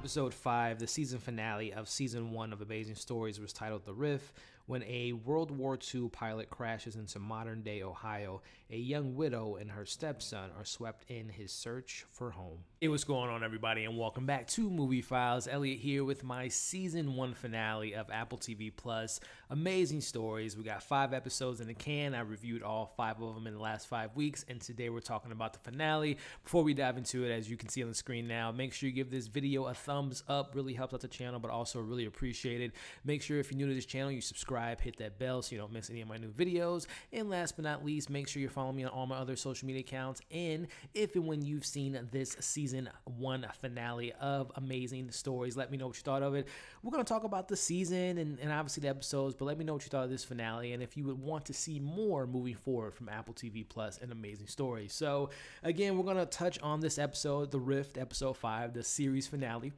Episode 5, the season finale of Season 1 of Amazing Stories, was titled The Rift. When a World War II pilot crashes into modern-day Ohio, a young widow and her stepson are swept in his search for home. Hey, what's going on, everybody, and welcome back to Movie Files. Elliot here with my Season 1 finale of Apple TV Plus, Amazing Stories. We got 5 episodes in the can. I reviewed all 5 of them in the last 5 weeks, and today we're talking about the finale. Before we dive into it, as you can see on the screen now, make sure you give this video a thumbs up. Really helps out the channel, but also really appreciate it. Make sure if you're new to this channel, you subscribe, hit that bell so you don't miss any of my new videos. And last but not least, make sure you're following me on all my other social media accounts. And if and when you've seen this Season 1 finale of Amazing Stories, let me know what you thought of it. We're going to talk about the season and obviously the episodes, but let me know what you thought of this finale and if you would want to see more moving forward from Apple TV Plus and Amazing Stories. So again, we're going to touch on this episode, The Rift, episode 5, the series finale.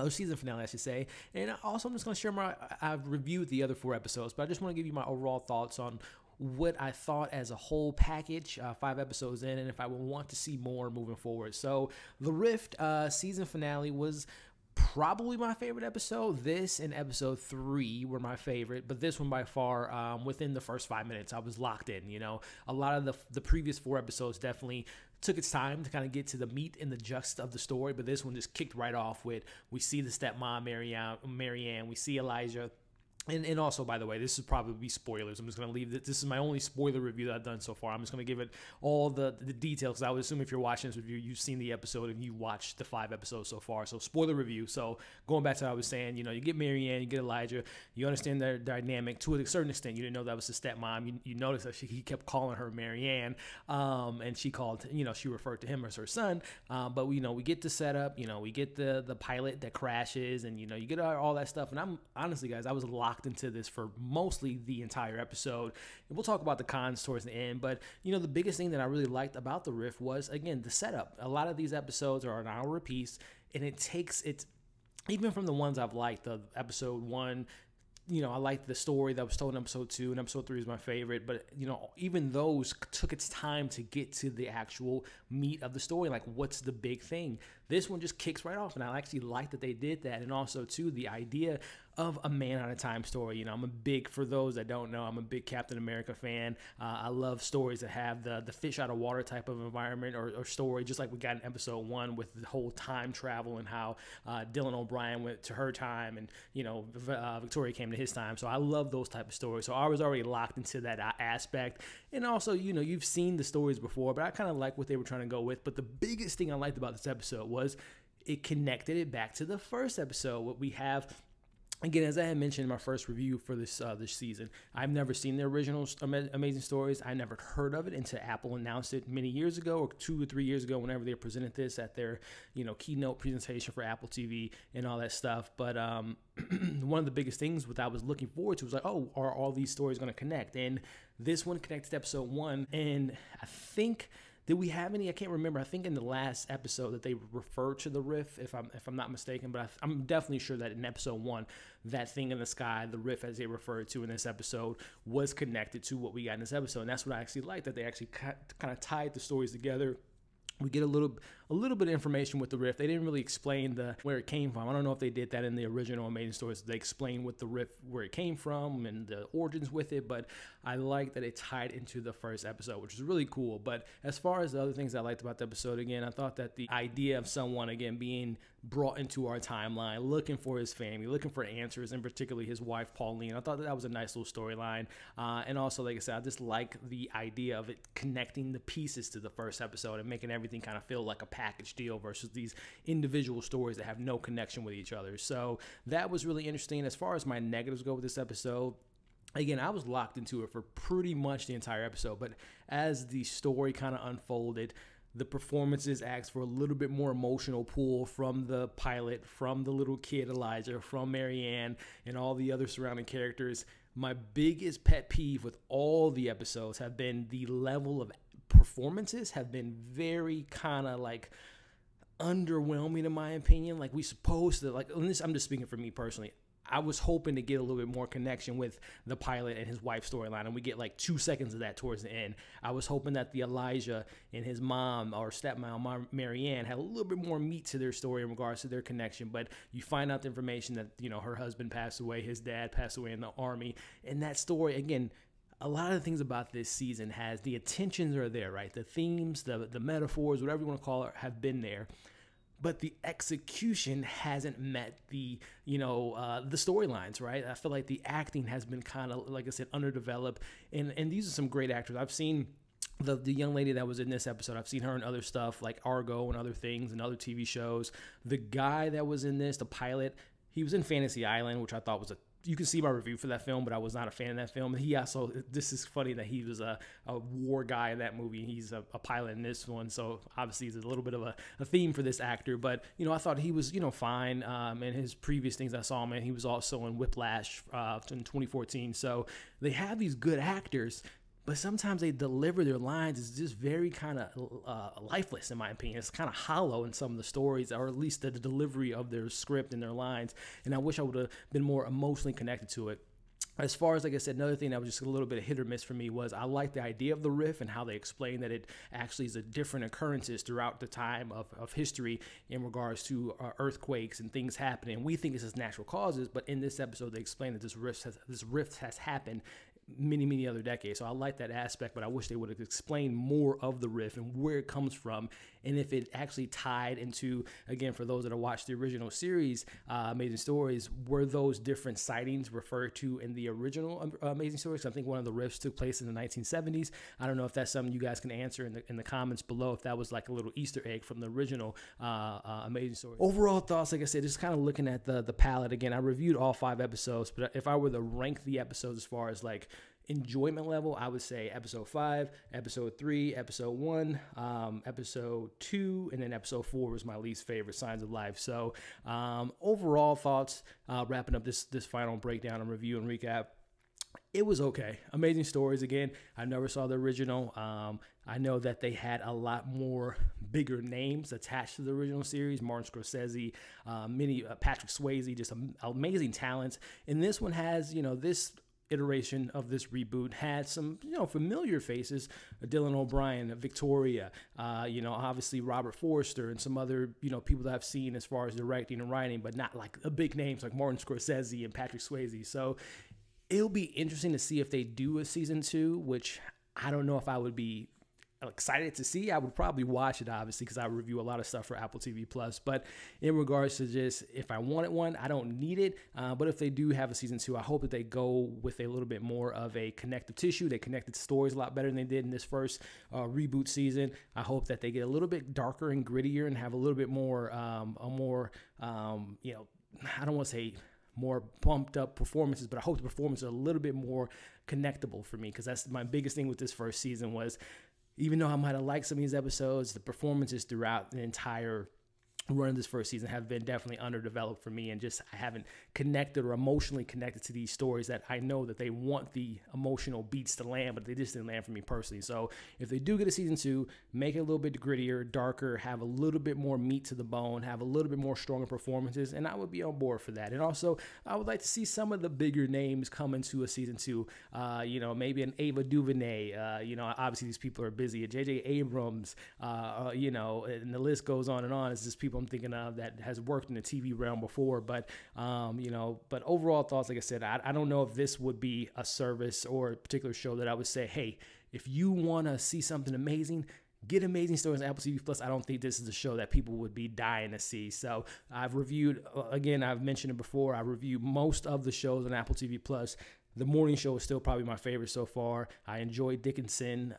Season finale, I should say. And also, I'm just going to share I've reviewed the other 4 episodes, but I just want to give you my overall thoughts on what I thought as a whole package, 5 episodes in, and if I would want to see more moving forward. So, The Rift season finale was probably my favorite episode. This and episode 3 were my favorite, but this one by far, within the first 5 minutes, I was locked in. You know, a lot of the previous 4 episodes definitely took its time to kind of get to the meat and the gist of the story, but this one just kicked right off with, we see the stepmom, Marianne, we see Elijah. And also, by the way, this is probably spoilers. I'm just going to leave it. This is my only spoiler review that I've done so far. I'm just going to give it all the details, because I would assume if you're watching this review, you've seen the episode and you watched the 5 episodes so far. So spoiler review. So going back to what I was saying, you know, you get Marianne, you get Elijah, you understand their dynamic to a certain extent. You didn't know that was his stepmom. You noticed that he kept calling her Marianne, and she called, you know, she referred to him as her son. But we get the setup, you know, we get the pilot that crashes, and you know, you get all that stuff. And I'm honestly, guys, I was locked into this for mostly the entire episode, and we'll talk about the cons towards the end. But you know, the biggest thing that I really liked about The Rift was, again, the setup. A lot of these episodes are an hour apiece, and it's even from the ones I've liked, the episode 1, you know, I liked the story that was told in episode 2, and episode 3 is my favorite. But, you know, even those took its time to get to the actual meat of the story. Like, what's the big thing? This one just kicks right off, and I actually like that they did that. And also, too, the idea of a man out of time story. You know, for those that don't know, I'm a big Captain America fan. I love stories that have the fish out of water type of environment or story, just like we got in episode 1 with the whole time travel and how Dylan O'Brien went to her time, and, you know, Victoria came to his time. So I love those type of stories. So I was already locked into that aspect. And also, you know, you've seen the stories before, but I kind of like what they were trying to go with. But the biggest thing I liked about this episode was it connected it back to the first episode. What we have, again, as I had mentioned in my first review for this season, I've never seen the original Amazing Stories. I never heard of it until Apple announced it many years ago, or 2 or 3 years ago, whenever they presented this at their, you know, keynote presentation for Apple TV and all that stuff. But one of the biggest things that I was looking forward to was like, oh, are all these stories going to connect? And this one connected to episode 1, and I think, did we have any? I can't remember. I think in the last episode that they referred to the Rift, if I'm not mistaken, but I'm definitely sure that in episode 1, that thing in the sky, the Rift as they referred to in this episode, was connected to what we got in this episode. And that's what I actually liked, that they actually kind of tied the stories together. We get a little bit of information with the Rift. They didn't really explain where it came from. I don't know if they did that in the original Amazing Stories. They explained what the Rift, where it came from and the origins with it, but I like that it tied into the first episode, which is really cool. But as far as the other things I liked about the episode, again, I thought that the idea of someone, again, being brought into our timeline, looking for his family, looking for answers, and particularly his wife, Pauline, I thought that was a nice little storyline. And also, like I said, I just like the idea of it connecting the pieces to the first episode and making everything kind of feel like a package deal versus these individual stories that have no connection with each other. So that was really interesting. As far as my negatives go with this episode, again, I was locked into it for pretty much the entire episode, but as the story kind of unfolded, the performances asked for a little bit more emotional pull from the pilot, from the little kid Elijah, from Marianne, and all the other surrounding characters. My biggest pet peeve with all the episodes have been the level of performances have been very kind of like underwhelming in my opinion. Like, we supposed to, like, I'm just speaking for me personally, I was hoping to get a little bit more connection with the pilot and his wife's storyline, and we get like 2 seconds of that towards the end. I was hoping that the Elijah and his mom or stepmom, Marianne, had a little bit more meat to their story in regards to their connection, but you find out the information that, you know, her husband passed away, his dad passed away in the army, and that story, again, a lot of the things about this season has the intentions are there, right? The themes, the metaphors, whatever you want to call it, have been there. But the execution hasn't met the, the storylines, right? I feel like the acting has been kind of, like I said, underdeveloped. And these are some great actors. I've seen the young lady that was in this episode. I've seen her in other stuff like Argo and other things and other TV shows. The guy that was in this, the pilot, he was in Fantasy Island, which I thought was you can see my review for that film, but I was not a fan of that film. He also, this is funny that he was a war guy in that movie. He's a pilot in this one, so obviously it's a little bit of a theme for this actor. But, I thought he was, fine. And his previous things I saw him in, he was also in Whiplash in 2014. So they have these good actors, but sometimes they deliver their lines is just very kind of lifeless, in my opinion. It's kind of hollow in some of the stories, or at least the delivery of their script and their lines. And I wish I would have been more emotionally connected to it. As far as, like I said, another thing that was just a little bit of hit or miss for me was I like the idea of the rift and how they explain that it actually is a different occurrences throughout the time of history in regards to earthquakes and things happening. We think this is natural causes, but in this episode they explain that this rift has happened many other decades. So I like that aspect, but I wish they would have explained more of the rift and where it comes from, and if it actually tied into, again, for those that have watched the original series, Amazing Stories, were those different sightings referred to in the original Amazing Stories? I think one of the rifts took place in the 1970s. I don't know if that's something you guys can answer in the comments below, if that was like a little Easter egg from the original Amazing Stories. Overall thoughts, like I said, just kind of looking at the palette again. I reviewed all 5 episodes, but if I were to rank the episodes as far as like enjoyment level, I would say episode 5, episode 3, episode 1, episode 2, and then episode 4 was my least favorite, Signs of Life. So overall thoughts, wrapping up this final breakdown and review and recap, it was okay. Amazing Stories, again, I never saw the original. I know that they had a lot more bigger names attached to the original series. Martin Scorsese, Patrick Swayze, just amazing talents. And this one has, this iteration of this reboot had some, familiar faces, Dylan O'Brien, Victoria, obviously Robert Forster, and some other, people that I've seen as far as directing and writing, but not like the big names like Martin Scorsese and Patrick Swayze. So it'll be interesting to see if they do a season 2, which I don't know if I would be excited to see. I would probably watch it, obviously, because I review a lot of stuff for Apple TV Plus. But in regards to just if I wanted one, I don't need it. But if they do have a season 2, I hope that they go with a little bit more of a connective tissue. They connected stories a lot better than they did in this first reboot season. I hope that they get a little bit darker and grittier and have a little bit more, I don't want to say more pumped up performances, but I hope the performances are a little bit more connectable for me, because that's my biggest thing with this first season was, even though I might have liked some of these episodes, the performances throughout the entire run of this first season have been definitely underdeveloped for me, and just I haven't connected or emotionally connected to these stories that I know that they want the emotional beats to land, but they just didn't land for me personally. So if they do get a season 2, make it a little bit grittier, darker, have a little bit more meat to the bone, have a little bit more stronger performances, and I would be on board for that. And also, I would like to see some of the bigger names come into a season 2, maybe an Ava DuVernay, obviously these people are busy, J.J. Abrams, and the list goes on and on. It's just people I'm thinking of that has worked in the TV realm before, but overall thoughts, like I said, I don't know if this would be a service or a particular show that I would say, hey, if you want to see something amazing, get Amazing Stories on Apple TV Plus. I don't think this is a show that people would be dying to see. So I've reviewed, again, I've mentioned it before, I reviewed most of the shows on Apple TV Plus. The morning show is still probably my favorite so far. I enjoyed Dickinson,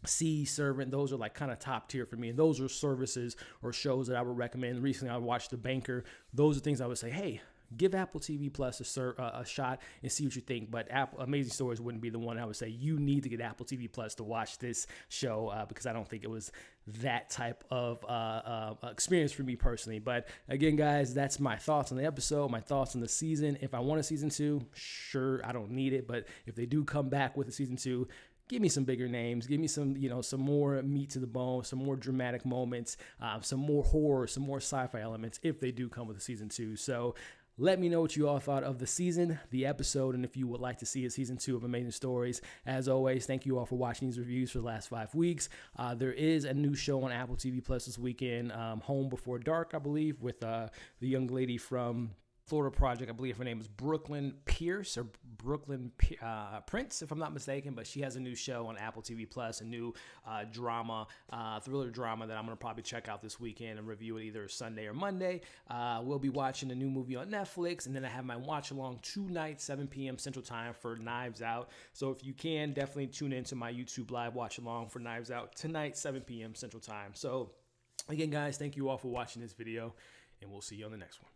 Sea, Servant. Those are like kind of top tier for me, and those are services or shows that I would recommend. Recently I watched The Banker. Those are things I would say, hey, give Apple TV Plus a shot and see what you think. But Amazing Stories wouldn't be the one I would say you need to get Apple TV Plus to watch this show, because I don't think it was that type of experience for me personally. But again, guys, that's my thoughts on the episode, my thoughts on the season. If I want a season 2, sure, I don't need it. But if they do come back with a season 2, give me some bigger names. Give me some, some more meat to the bone, some more dramatic moments, some more horror, some more sci-fi elements if they do come with a season 2. So Let me know what you all thought of the season, the episode, and if you would like to see a season 2 of Amazing Stories. As always, thank you all for watching these reviews for the last 5 weeks. There is a new show on Apple TV Plus this weekend, Home Before Dark, I believe, with the young lady from Florida Project. I believe her name is Brooklyn Pierce or Brooklyn Prince, if I'm not mistaken. But she has a new show on Apple TV Plus, a new drama, thriller drama that I'm going to probably check out this weekend and review it either Sunday or Monday. We'll be watching a new movie on Netflix, and then I have my watch along tonight, 7 p.m. Central Time for Knives Out. So if you can, definitely tune into my YouTube live watch along for Knives Out tonight, 7 p.m. Central Time. So again, guys, thank you all for watching this video, and we'll see you on the next one.